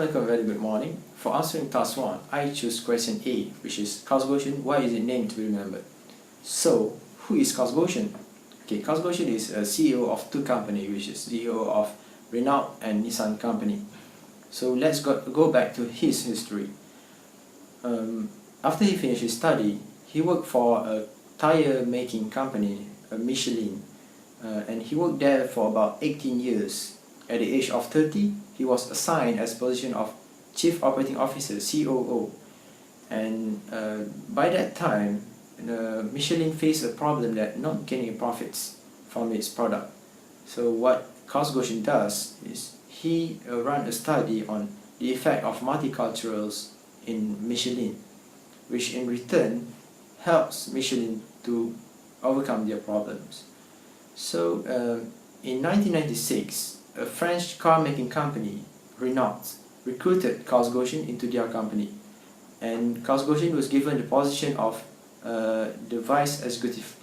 welcome, very good morning. For answering task 1, I choose question A, which is Carl Goshen. Why is it named to be remembered? So, who is Carl Goshen? Okay, Carl Goshen is a CEO of two companies, which is CEO of Renault and Nissan company. So let's go back to his history. After he finished his study, he worked for a tire making company, Michelin, and he worked there for about 18 years. At the age of 30, he was assigned as position of Chief Operating Officer, COO. And by that time, Michelin faced a problem that not getting profits from its product. So what Carl Goshen does is he ran a study on the effect of multiculturals in Michelin, which in return helps Michelin to overcome their problems. So in 1996, a French car-making company, Renault, recruited Carl Goshen into their company, and Carl Goshen was given the position of the vice executive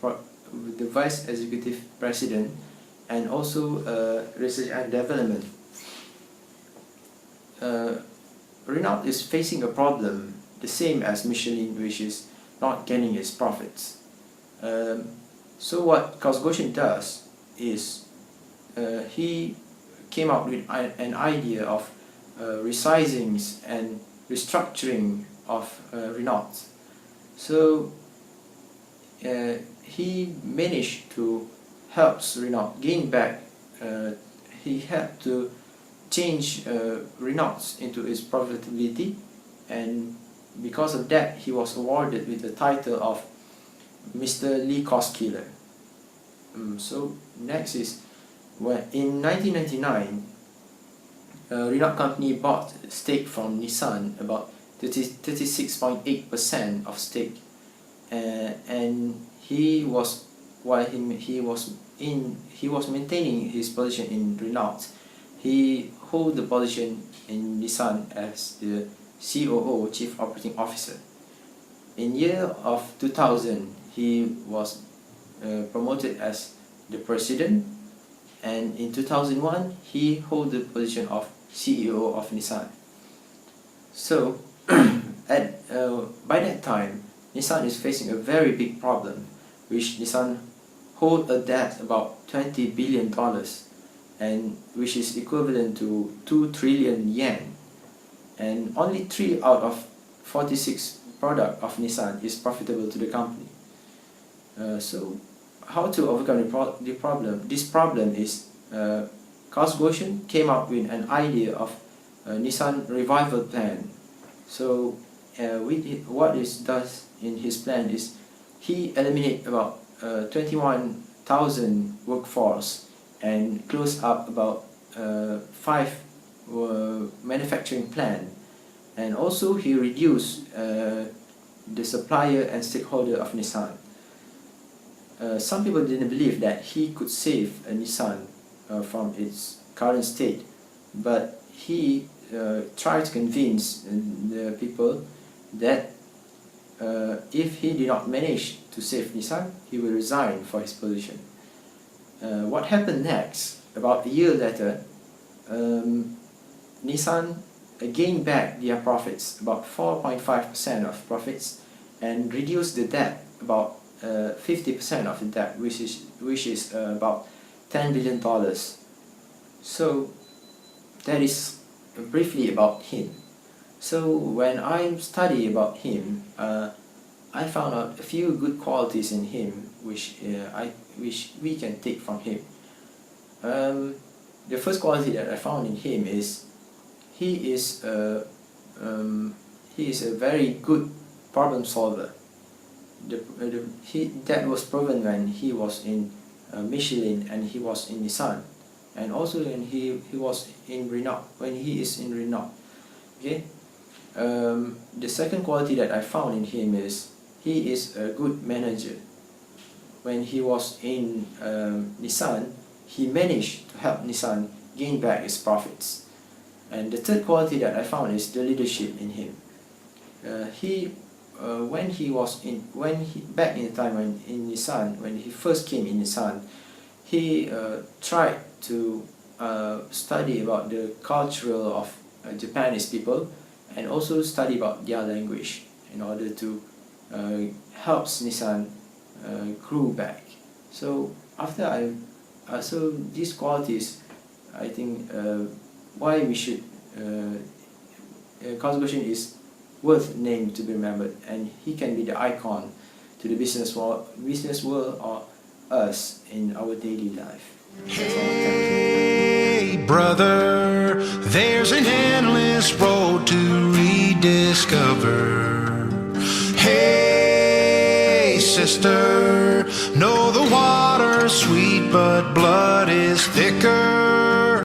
president and also research and development. Renault is facing a problem the same as Michelin, which is not getting its profits. So what Carl Goshen does is he came up with an idea of resizing and restructuring of Renault. So he managed to help Renault gain back. He had to change Renault into its profitability, and because of that he was awarded with the title of Mr. Lee Cost Killer. So next is when in 1999 Renault company bought stake from Nissan, about 36.8% of stake, and he was maintaining his position in Renault. He hold the position in Nissan as the COO, Chief Operating Officer. In year of 2000, he was promoted as the president, and in 2001 he held the position of CEO of Nissan. So by that time, Nissan is facing a very big problem, which Nissan hold a debt about $20 billion, and which is equivalent to 2 trillion yen, and only 3 out of 46 product of Nissan is profitable to the company. So how to overcome the problem? This problem is Carl Goshen came up with an idea of Nissan revival plan. So what it does in his plan is he eliminate about 21,000 workforce and close up about 5 manufacturing plant, and also he reduced the supplier and stakeholder of Nissan. Some people didn't believe that he could save Nissan from its current state, but he tried to convince the people that if he did not manage to save Nissan, he will resign for his position. What happened next? About a year later, Nissan gained back their profits, about 4.5% of profits, and reduced the debt about 50% of the debt, which is about $10 billion. So that is briefly about him. So when I study about him, I found out a few good qualities in him which we can take from him. The first quality that I found in him is he is a very good problem solver. That was proven when he was in Michelin and he was in Nissan, and also when he was in Renault, when he is in Renault. Okay. The second quality that I found in him is he is a good manager. When he was in Nissan, he managed to help Nissan gain back its profits. And the third quality that I found is the leadership in him. Back in the time when in Nissan, when he first came in Nissan, he tried to study about the cultural of Japanese people, and also study about their language in order to helps Nissan grew back. So after so these qualities, I think why we should Kazuko is worth name to be remembered, and he can be the icon to the business world or us in our daily life. That's all. Hey brother, there's an endless road to rediscover. Hey sister, know the water's sweet but blood is thicker.